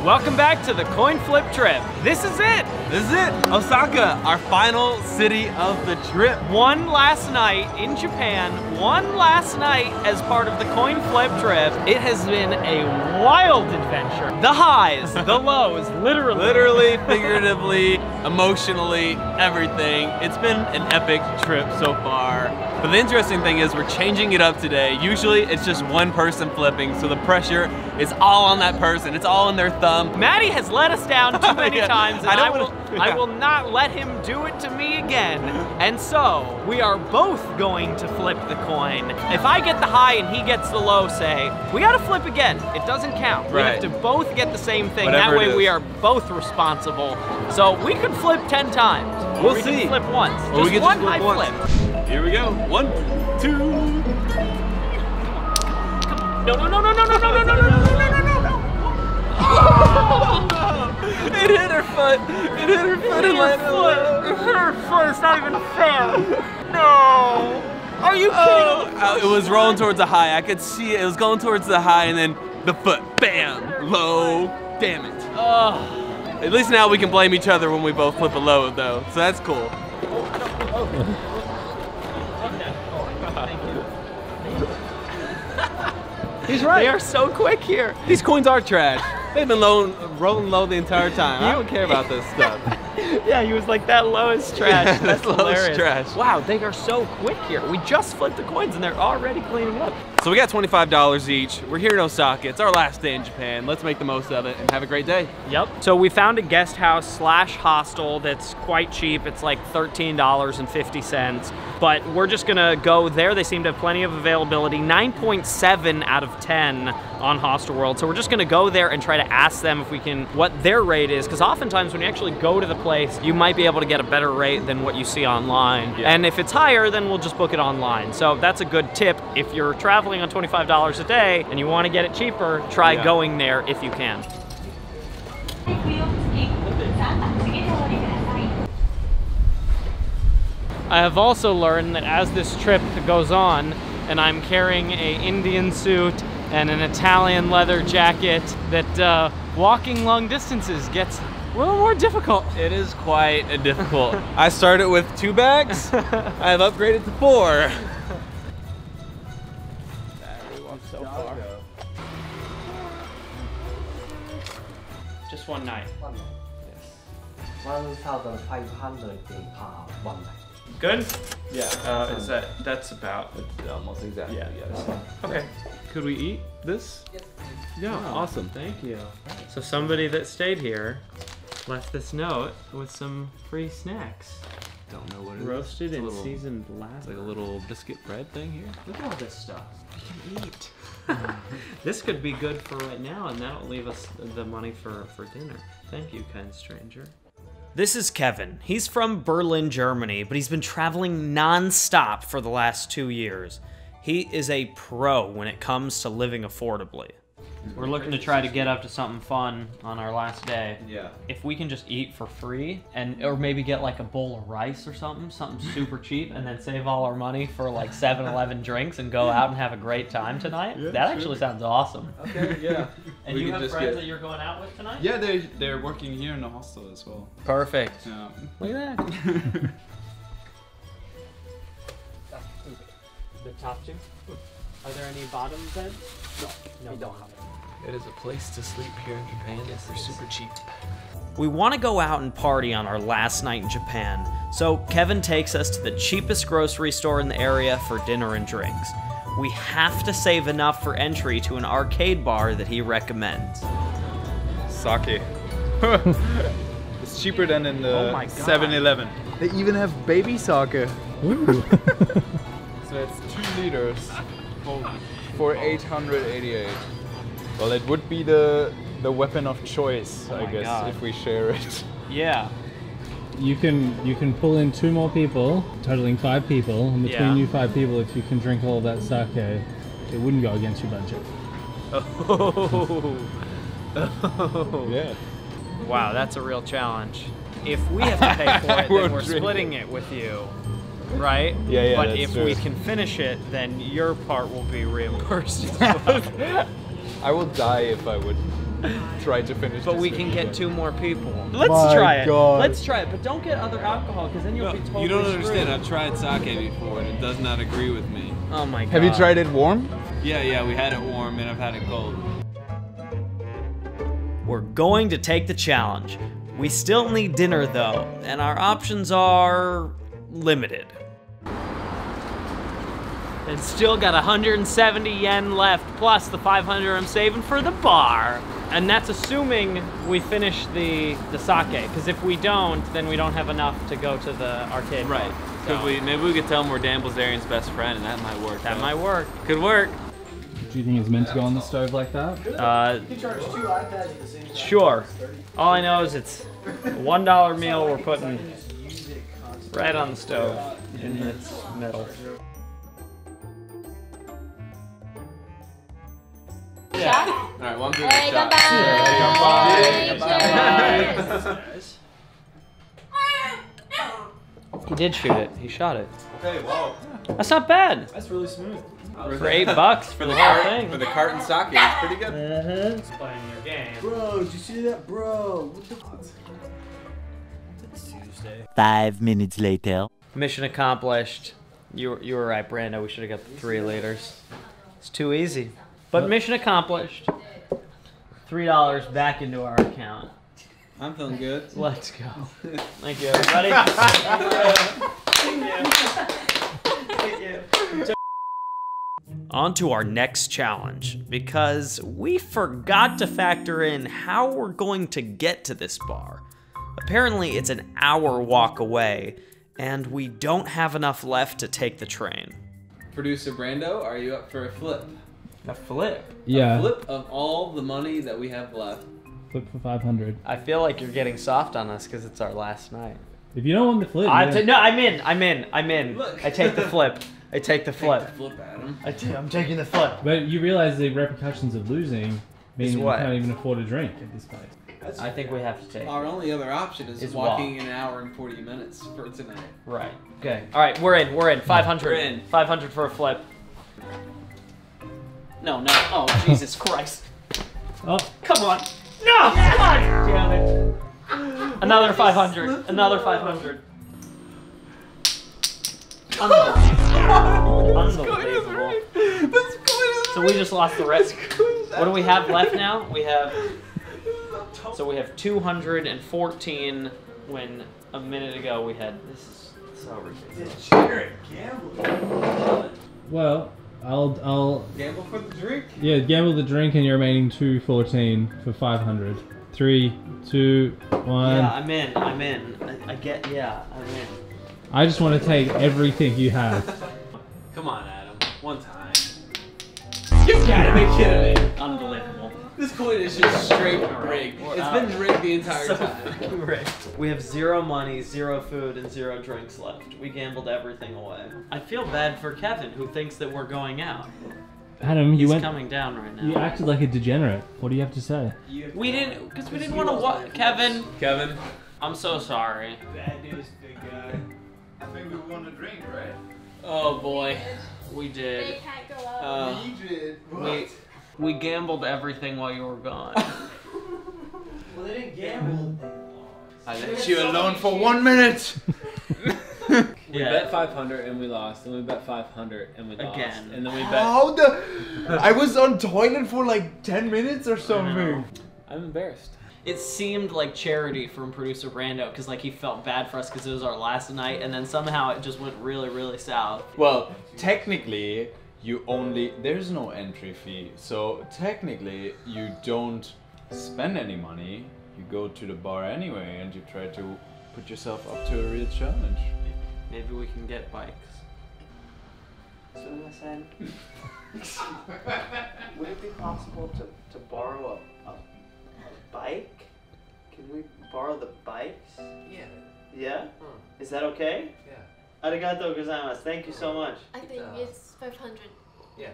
Welcome back to the coin flip trip. This is it. This is it. Osaka, our final city of the trip. One last night in Japan, one last night as part of the coin flip trip. It has been a wild adventure. The highs, the lows, literally. Literally, figuratively, emotionally, everything. It's been an epic trip so far. But the interesting thing is we're changing it up today. Usually it's just one person flipping, so the pressure is all on that person. It's all in their thumb. Maddie has let us down too many times, and I wanna- will not let him do it to me again. And so, we are both going to flip the coin. If I get the high and he gets the low, say, we gotta flip again. It doesn't count. We have to both get the same thing. Whatever that way it is. we are both responsible. So we could flip 10 times. We'll we see. Can flip once. Or we Just could one just high flip once. flip. Here we go. 1, 2. No, no, no, no, no, no, no, no, no, no, no, no, no, no. It hit her foot. It hit her foot and landed low. It hit her foot. It's not even fair. No. Are you kidding me? It was rolling towards the high. I could see it. It was going towards the high, and then the foot, bam, low. Damn it. At least now we can blame each other when we both flip a low, though. So that's cool. He's right. They are so quick here. These coins are trash. They've been rolling low the entire time. I don't care about this stuff. Yeah, he was like, that low is trash. Yeah, That's that low is hilarious. trash. Wow, they are so quick here. We just flipped the coins and they're already cleaning up. So we got $25 each. We're here in Osaka. It's our last day in Japan. Let's make the most of it and have a great day. Yep. So we found a guest house / hostel that's quite cheap. It's like $13.50. But we're just gonna go there. They seem to have plenty of availability. 9.7 out of 10 on Hostel World. So we're just gonna go there and try to ask them if we can, what their rate is. Because oftentimes when you actually go to the place, you might be able to get a better rate than what you see online. Yeah. And if it's higher, then we'll just book it online. So that's a good tip. If you're traveling on $25 a day and you wanna get it cheaper, try going there if you can. I have also learned that as this trip goes on, and I'm carrying a Indian suit and an Italian leather jacket, that walking long distances gets a little more difficult. It is quite difficult. I started with 2 bags. I have upgraded to 4. So far. Just one night. 1,500 per one night. Good? Yeah. That's about. Almost exactly. Yeah. Yes. Okay. Could we eat this? Yes. Yeah. Oh, Awesome. Thank you. So somebody that stayed here left this note with some free snacks. Don't know what it is. Roasted It's a and little- seasoned lavender. It's like a little biscuit bread thing here. Look at all this stuff. We can eat. This could be good for right now, and that'll leave us the money for dinner. Thank you, kind stranger. This is Kevin. He's from Berlin, Germany, but he's been traveling non-stop for the last 2 years. He is a pro when it comes to living affordably. We're looking to try to get up to something fun on our last day. Yeah. If we can just eat for free, or maybe get like a bowl of rice or something super cheap, and then save all our money for like 7-Eleven drinks and go out and have a great time tonight, that actually sounds awesome. Okay, yeah. And We you can have just friends get- that you're going out with tonight? Yeah, they're working here in the hostel as well. Perfect. Yeah. Look at that. The top two? Are there any bottom beds? No, we don't have it. It is a place to sleep here in Japan. They're super cheap. We want to go out and party on our last night in Japan, so Kevin takes us to the cheapest grocery store in the area for dinner and drinks. We have to save enough for entry to an arcade bar that he recommends. Sake. It's cheaper than in Oh my the God. 7-Eleven. They even have baby sake. So it's 2 liters for 888. Well, it would be the weapon of choice, I my guess, God. if we share it. Yeah. You can pull in 2 more people, totaling 5 people, and between Yeah. you 5 people, if you can drink all of that sake, it wouldn't go against your budget. Yeah. Wow, that's a real challenge. If we have to pay for it, then won't we're drink splitting it with you, right? Yeah, But that's if true. we can finish it, then your part will be reimbursed. I will die if I would try to finish. But this we with can you get guys. 2 more people. Let's My try it. God. Let's try it, but don't get other alcohol because then you'll be totally You don't screwed. understand. I've tried sake before and it does not agree with me. Oh my god. Have you tried it warm? Yeah, we had it warm and I've had it cold. We're going to take the challenge. We still need dinner though, and our options are limited. And still got 170 yen left, plus the 500 I'm saving for the bar. And that's assuming we finish the sake, because if we don't, then we don't have enough to go to the arcade. Right. So, Maybe we could tell him we're Dan Bilzerian's best friend and that might work. that might work. Could work. Do you think it's meant to go on the stove like that? Sure. All I know is it's a $1 meal we're putting right on the stove in its middle. Alright, well I'm doing a shot. He did shoot it. He shot it. Okay, wow. That's not bad. That's really smooth. For $8 for the whole thing. For the carton sake, it's pretty good. Playing your game. Bro, did you see that, bro? What the fuck? 5 minutes later. Mission accomplished. You were right, Brando. We should have got the 3 liters. It's too easy. But mission accomplished. $3 back into our account. I'm feeling good. Let's go. Thank you, everybody. Thank you. On to our next challenge, because we forgot to factor in how we're going to get to this bar. Apparently, it's an hour walk away, and we don't have enough left to take the train. Producer Brando, are you up for a flip? A flip? Yeah. Flip of all the money that we have left. Flip for 500. I feel like you're getting soft on us because it's our last night. If you don't want the flip, No, I'm in. Look. I take the flip. I take the flip. Flip at him. I'm taking the flip. But you realize the repercussions of losing mean Is you what? can't even afford a drink at this place. I think we have to take. Our only other option is Is walking an hour and 40 minutes for tonight. Right. Okay. All right. We're in. 500. We're in. 500 for a flip. No. Oh, Jesus Christ. Oh, Come on. No. God damn it. Another 500. Another 500. Unbelievable. So we just lost the rest. What do we have left now? We have 214 when a minute ago we had. This is so ridiculous. well, I'll Gamble for the drink. gamble the drink and your remaining 214 for 500. 3, 2, 1. Yeah, I'm in. I'm in. I'm in. I just want to take everything you have. Come on, Adam. One time. You gotta be kidding me. Unbelievable. This coin is just straight rigged. We're It's out. been rigged the entire So time. fucking rigged. We have 0 money, 0 food, and 0 drinks left. We gambled everything away. I feel bad for Kevin, who thinks that we're going out. Adam, you He's went. coming down right now. You acted like a degenerate. What do you have to say? We didn't, because we didn't want to walk. Kevin, Kevin. I'm so sorry. Bad news, big guy. I think we want a drink, right? Oh boy, we did. They can't go out. We gambled everything while you were gone. Well, they didn't gamble. I let you alone for 1 minute. We bet 500 and we lost, and we bet 500 and we lost, Again. and then we bet. How the? I was on toilet for like 10 minutes or something. I'm embarrassed. It seemed like charity from producer Brando, because like he felt bad for us because it was our last night, and then somehow it just went really, really south. Well, technically, there's no entry fee. So technically, you don't spend any money. You go to the bar anyway, and you try to put yourself up to a real challenge. Maybe we can get bikes. So I said, would it be possible to borrow a bike? Can we borrow the bikes? Yeah. Yeah? Is that okay? Yeah. Arigato gozaimasu. Thank you so much. I think it's 500. Yeah.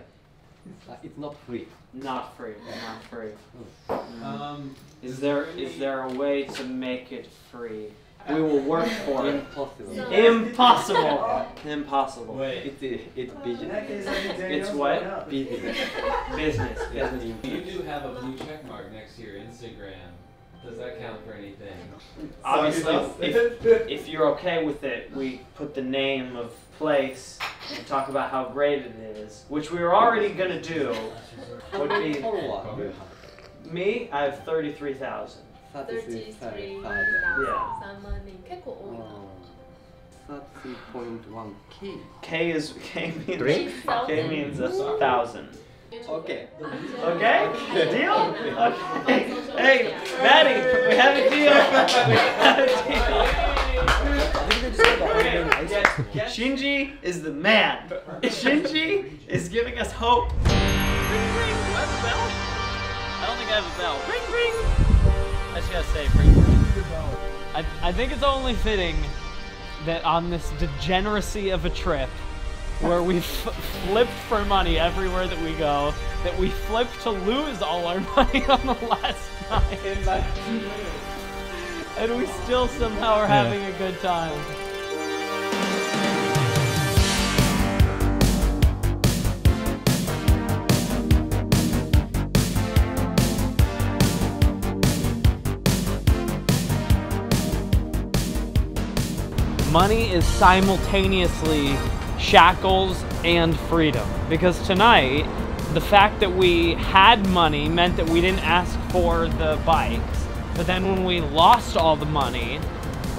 It's not free. Not free. Not free. Um. Is there a way to make it free? we will work for it. Impossible. Impossible. Impossible. It's business. It's what? Business. Business. You do have a blue check mark next to your Instagram. Does that count for anything? Obviously, if you're okay with it, we put the name of place and talk about how great it is, which we were already gonna do. Would be me. I have 33,000. 33,000. Yeah. 사모님 캐코 오이나. 30.1K. K means Three? K means 1,000. Okay. Okay? Deal? Okay. Hey, Maddie, we have a deal. We have a deal. Shinji is the man. Shinji is giving us hope. Ring, ring. Do I have a bell? I don't think I have a bell. Ring, ring. I just gotta say, ring, ring. I think it's only fitting that on this degeneracy of a trip, where we flipped for money everywhere that we go, that we flipped to lose all our money on the last night. And we still somehow are having a good time. Money is simultaneously shackles and freedom, because tonight the fact that we had money meant that we didn't ask for the bikes, but then when we lost all the money,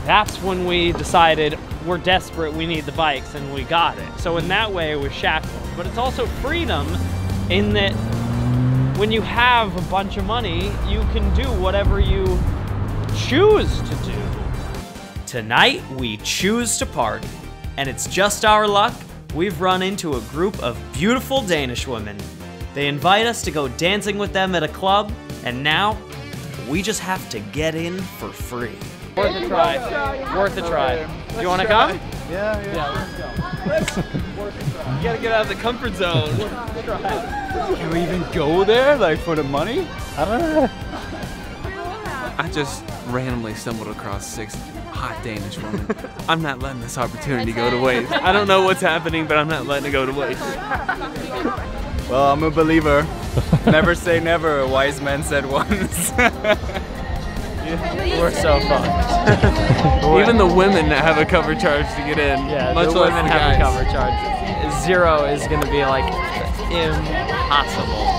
that's when we decided we're desperate, we need the bikes, and we got it. So in that way it was shackles, but it's also freedom in that when you have a bunch of money, you can do whatever you choose to do. Tonight we choose to party. And it's just our luck, we've run into a group of beautiful Danish women. They invite us to go dancing with them at a club, and now we just have to get in for free. Worth a try. Worth a try. Do you want to come? Yeah. You gotta get out of the comfort zone. Can we even go there, like, for the money? I don't know. I just randomly stumbled across 6 hot Danish women. I'm not letting this opportunity go to waste. I don't know what's happening, but I'm not letting it go to waste. Well, I'm a believer. Never say never, a wise man said once. We're so fucked. Even the women have a cover charge to get in. Yeah, much the less women the have a guys. cover charge. 0 is gonna be like impossible.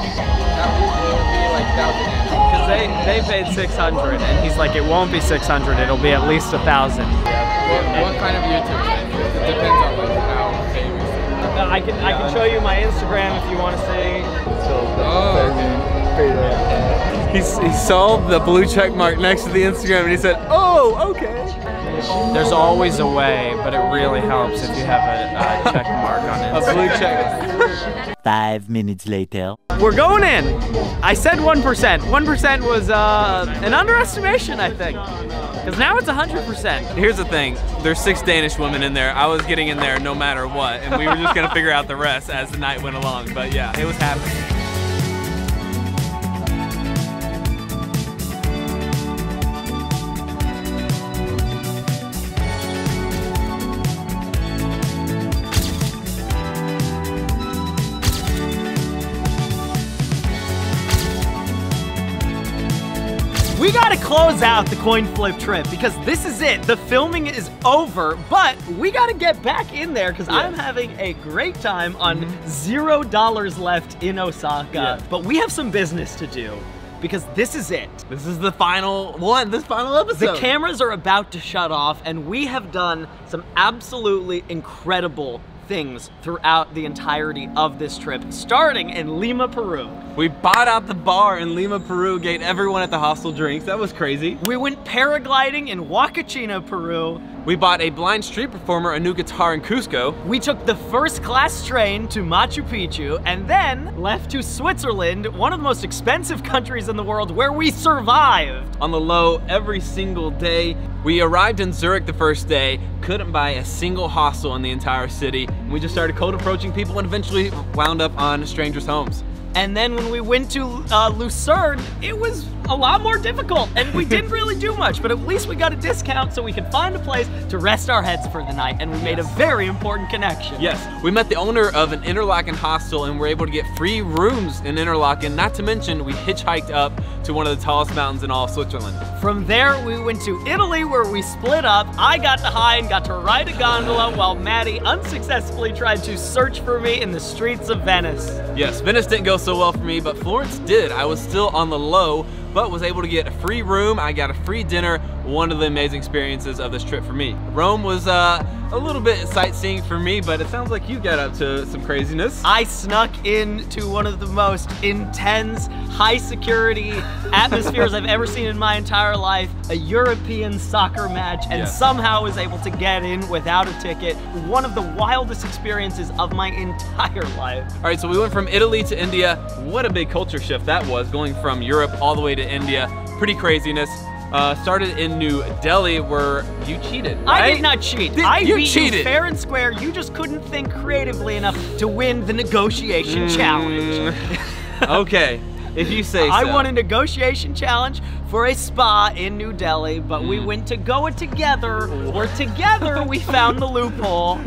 Because they paid 600, and he's like, it won't be 600, it'll be at least 1,000. What kind of YouTube? It depends on like how famous. I can show you my Instagram if you want to see. He saw the blue check mark next to the Instagram and he said, "Oh, okay." There's always a way, but it really helps if you have a check mark on it. A blue check. 5 minutes later. We're going in. I said 1%. 1% was an underestimation, I think. Because now it's 100%. Here's the thing, there's 6 Danish women in there. I was getting in there no matter what, and we were just gonna figure out the rest as the night went along. But yeah, it was happening. We gotta close out the coin flip trip because this is it. The filming is over, but we gotta get back in there because I'm having a great time on $0 left in Osaka. Yeah. But we have some business to do because this is it. This is the final one, this final episode. The cameras are about to shut off, and we have done some absolutely incredible things throughout the entirety of this trip, starting in Lima, Peru. We bought out the bar in Lima, Peru, gave everyone at the hostel drinks. That was crazy. We went paragliding in Huacachina, Peru. We bought a blind street performer a new guitar in Cusco. We took the first class train to Machu Picchu and then left to Switzerland, one of the most expensive countries in the world, where we survived. On the low every single day. We arrived in Zurich the first day, couldn't buy a single hostel in the entire city. We just started cold approaching people and eventually wound up on strangers' homes. And then when we went to Lucerne, it was a lot more difficult, and we didn't really do much, but at least we got a discount so we could find a place to rest our heads for the night, and we made a very important connection. Yes, we met the owner of an Interlaken hostel and were able to get free rooms in Interlaken. Not to mention, we hitchhiked up to one of the tallest mountains in all of Switzerland. From there, we went to Italy where we split up. I got to high and got to ride a gondola while Maddie unsuccessfully tried to search for me in the streets of Venice. Yes, Venice didn't go so well for me, but Florence did. I was still on the low, but was able to get a free room. I got a free dinner. One of the amazing experiences of this trip for me. Rome was a little bit sightseeing for me, but it sounds like you got up to some craziness. I snuck into one of the most intense, high security atmospheres I've ever seen in my entire life, a European soccer match, and somehow was able to get in without a ticket. One of the wildest experiences of my entire life. All right, so we went from Italy to India. What a big culture shift that was, going from Europe all the way to India. Pretty craziness. Started in New Delhi where you cheated, right? I did not cheat. I beat cheated. You fair and square. You just couldn't think creatively enough to win the negotiation challenge. Okay, if you say so. I won a negotiation challenge for a spa in New Delhi, but we went to go it together, where together we found the loophole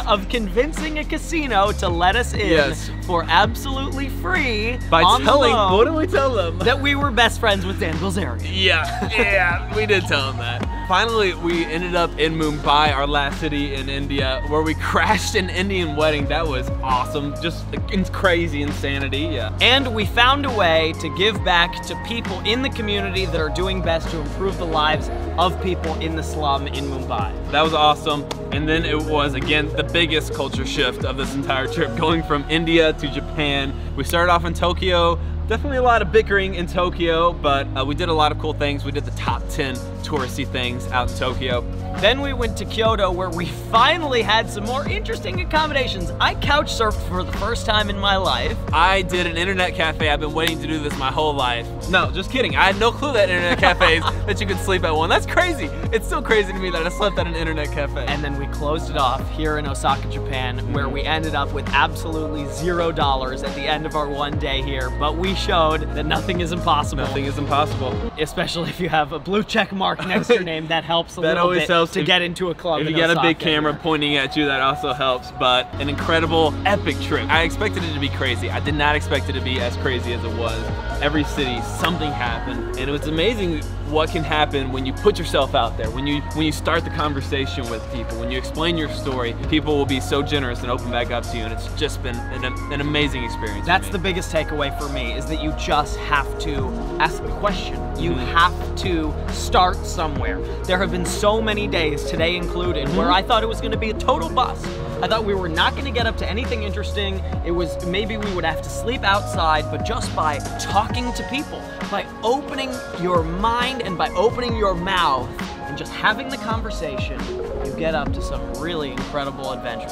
of convincing a casino to let us in for absolutely free. By telling, what did we tell them? That we were best friends with Dan Bilzerian. Yeah, we did tell them that. Finally, we ended up in Mumbai, our last city in India, where we crashed an Indian wedding. That was awesome, just crazy insanity, And we found a way to give back to people in the community that are doing best to improve the lives of people in the slum in Mumbai. That was awesome. And then it was, again, the biggest culture shift of this entire trip, going from India to Japan. We started off in Tokyo. Definitely a lot of bickering in Tokyo, but we did a lot of cool things. We did the top 10 touristy things out in Tokyo. Then we went to Kyoto, where we finally had some more interesting accommodations. I couch surfed for the first time in my life. I did an internet cafe. I've been waiting to do this my whole life. No, just kidding. I had no clue that internet cafes that you could sleep at one. That's crazy. It's still crazy to me that I slept at an internet cafe. And then we closed it off here in Osaka, Japan, where we ended up with absolutely $0 at the end of our one day here. But we showed that nothing is impossible. Nothing is impossible. Especially if you have a blue check mark next to your name. That helps a little bit to get into a club. If you got a big camera pointing at you, that also helps. But an incredible, epic trip. I expected it to be crazy. I did not expect it to be as crazy as it was. Every city, something happened, and it was amazing what can happen when you put yourself out there, when you start the conversation with people, when you explain your story. People will be so generous and open back up to you, and it's just been an amazing experience. That's the biggest takeaway for me, is that you just have to ask the question. You have to start somewhere. There have been so many days, today included, where I thought it was going to be a total bust. I thought we were not going to get up to anything interesting. It was maybe we would have to sleep outside, but just by talking to people, by opening your mind and by opening your mouth and just having the conversation, you get up to some really incredible adventures.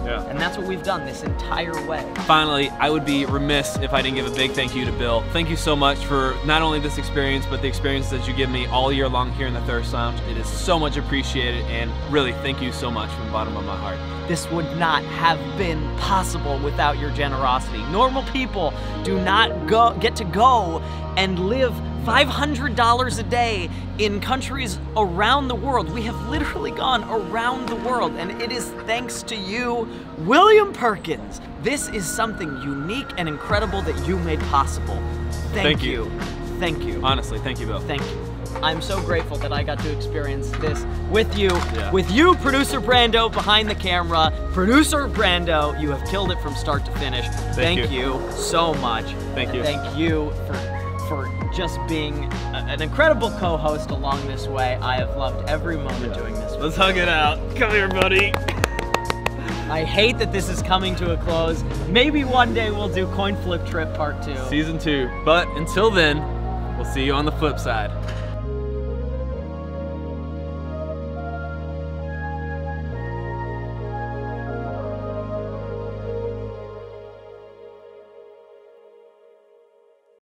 Yeah. And that's what we've done this entire way. Finally, I would be remiss if I didn't give a big thank you to Bill. Thank you so much for not only this experience, but the experience that you give me all year long here in the Thirst Lounge. It is so much appreciated, and really thank you so much from the bottom of my heart. This would not have been possible without your generosity. Normal people do not get to go and live $500 a day in countries around the world. We have literally gone around the world, and it is thanks to you, William Perkins. This is something unique and incredible that you made possible. Thank you. Thank you. Honestly, thank you, Bill. Thank you. I'm so grateful that I got to experience this with you. With you, Producer Brando, behind the camera. Producer Brando, you have killed it from start to finish. Thank you so much. Thank you. Thank you for just being an incredible co-host along this way. I have loved every moment doing this. Let's hug it out. Come here, buddy. I hate that this is coming to a close. Maybe one day we'll do Coin Flip Trip Part 2. Season 2. But until then, we'll see you on the flip side.